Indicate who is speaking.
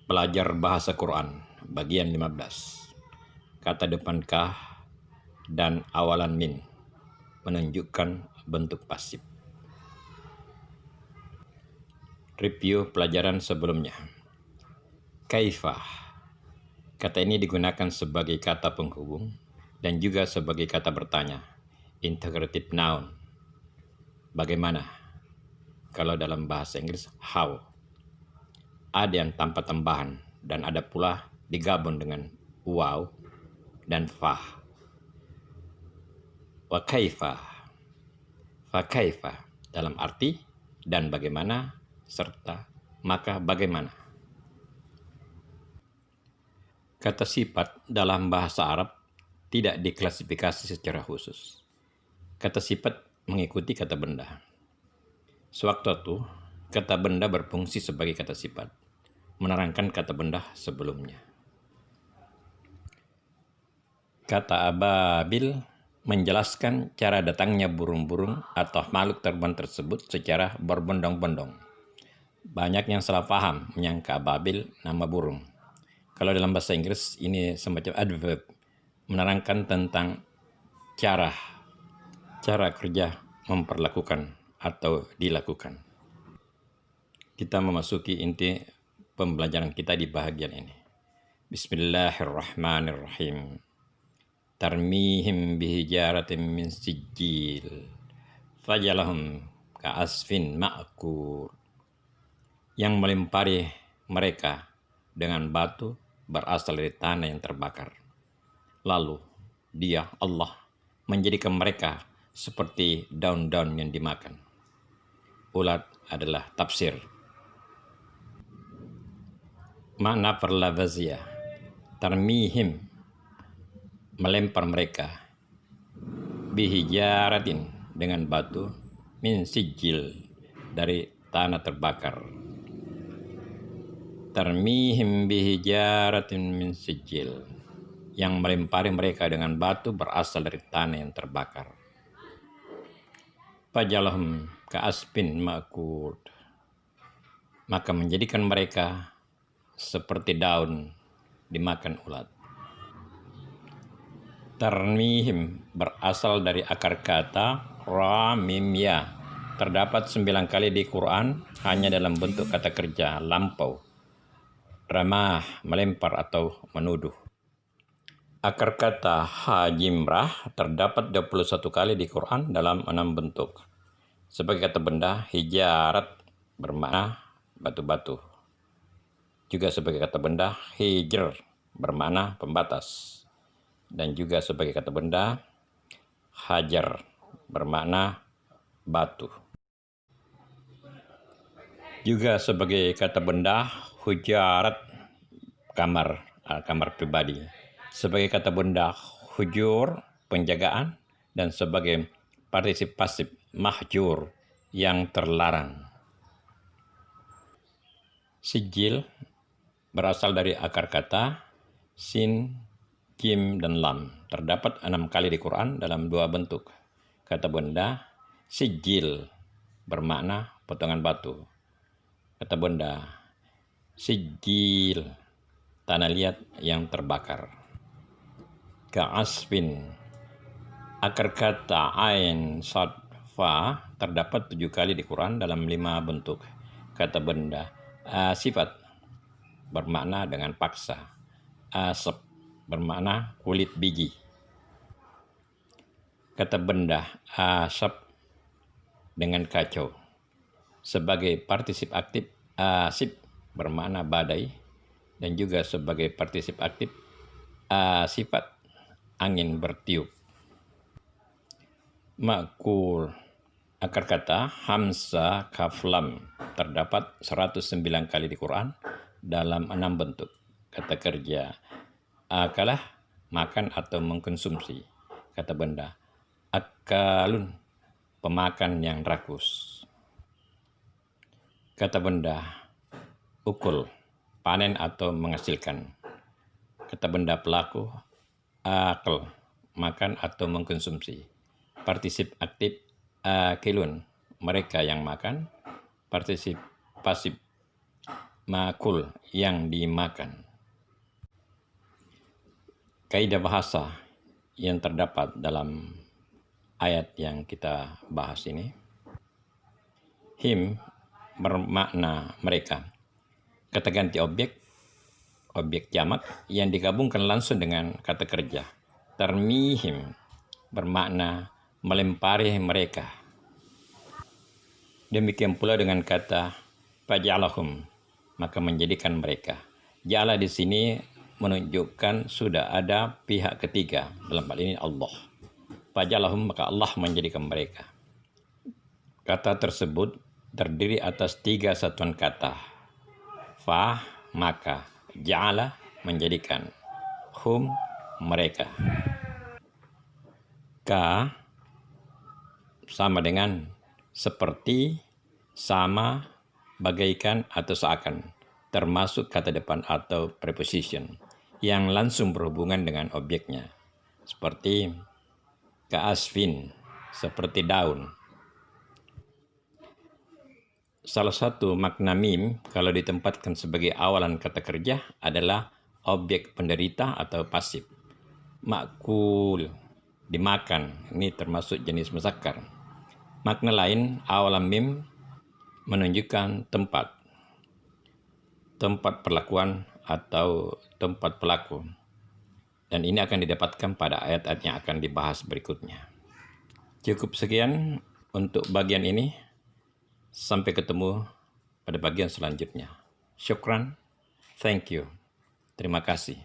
Speaker 1: Belajar bahasa Quran, bagian 15. Kata depan kah dan awalan min menunjukkan bentuk pasif. Review pelajaran sebelumnya. Kaifah. Kata ini digunakan sebagai kata penghubung dan juga sebagai kata bertanya, interrogative noun. Bagaimana? Kalau dalam bahasa Inggris, how. Ada yang tanpa tambahan dan ada pula digabung dengan wow dan fah. Wa kaifah. Fa kaifah dalam arti dan bagaimana serta maka bagaimana. Kata sifat dalam bahasa Arab tidak diklasifikasi secara khusus. Kata sifat mengikuti kata benda. Sewaktu-waktu kata benda berfungsi sebagai kata sifat, menerangkan kata benda sebelumnya. Kata ababil menjelaskan cara datangnya burung-burung atau makhluk terbang tersebut secara berbondong-bondong. Banyak yang salah paham menyangka ababil nama burung. Kalau dalam bahasa Inggris ini semacam adverb, menerangkan tentang cara kerja memperlakukan atau dilakukan. Kita memasuki inti pembelajaran kita di bahagian ini. Bismillahirrahmanirrahim. Tarmihim bihijaratin min sijil fajalahum ka'asfin ma'kur. Yang melempari mereka dengan batu berasal dari tanah yang terbakar. Lalu dia, Allah, menjadikan mereka seperti daun-daun yang dimakan. Ulat adalah tafsir. Makna perlafaziyah. Tarmihim, melempar mereka. Bihijaratin, dengan batu. Min sijil, dari tanah terbakar. Tarmihim bihijaratin min sijil, yang melempari mereka dengan batu berasal dari tanah yang terbakar. Fajalahum ka'asfin ma'kur, maka menjadikan mereka seperti daun dimakan ulat. Tarmihim berasal dari akar kata ra mim ya. Terdapat 9 kali di Quran hanya dalam bentuk kata kerja lampau. Ramah, melempar atau menuduh. Akar kata hajimrah terdapat 21 kali di Quran dalam 6 bentuk. Sebagai kata benda, hijarat bermakna batu-batu. Juga sebagai kata benda, hijr bermakna pembatas. Dan juga sebagai kata benda, hajar bermakna batu. Juga sebagai kata benda, hujarat kamar pribadi. Sebagai kata benda, hujur penjagaan, dan sebagai partisip pasif mahjur yang terlarang. Sijil berasal dari akar kata sin, jim, dan lam. Terdapat 6 kali di Quran dalam 2 bentuk. Kata benda, sijil bermakna potongan batu. Kata benda, sijil, tanah liat yang terbakar. Ka'asfin, akar kata ain, sad, fa terdapat 7 kali di Quran dalam 5 bentuk. Kata benda, sifat bermakna dengan paksa. Asap bermakna kulit biji. Kata benda, asap dengan kacau. Sebagai partisip aktif, asip bermakna badai, dan juga sebagai partisip aktif, sifat angin bertiup. Ma'kur, akar kata hamzah kaf lam, terdapat 109 kali di Quran dalam 6 bentuk. Kata kerja, akalah, makan atau mengkonsumsi. Kata benda, akalun, pemakan yang rakus. Kata benda, ukul, panen atau menghasilkan. Kata benda pelaku, akal, makan atau mengkonsumsi. Partisip aktif, akilun, mereka yang makan. Partisip pasif, makul, yang dimakan. Kaidah bahasa yang terdapat dalam ayat yang kita bahas ini. Him bermakna mereka. Kata ganti objek jamak yang digabungkan langsung dengan kata kerja. Tarmihim bermakna melempari mereka. Demikian pula dengan kata faj'alahum, maka menjadikan mereka. Ja'ala di sini menunjukkan sudah ada pihak ketiga, dalam hal ini Allah. Faj'alahum, maka Allah menjadikan mereka. Kata tersebut terdiri atas 3 satuan kata. Fa, maka. Ja'ala, menjadikan. Hum, mereka. Ka, sama dengan, seperti, sama, bagaikan, atau seakan, termasuk kata depan atau preposition yang langsung berhubungan dengan objeknya, seperti ka'asfin, seperti daun. Salah satu makna mim kalau ditempatkan sebagai awalan kata kerja adalah objek penderita atau pasif. Makul, dimakan, ini termasuk jenis muzakkar. Makna lain, awalan mim menunjukkan tempat perlakuan atau tempat pelaku. Dan ini akan didapatkan pada ayat-ayat yang akan dibahas berikutnya. Cukup sekian untuk bagian ini. Sampai ketemu pada bagian selanjutnya. Syukran. Thank you. Terima kasih.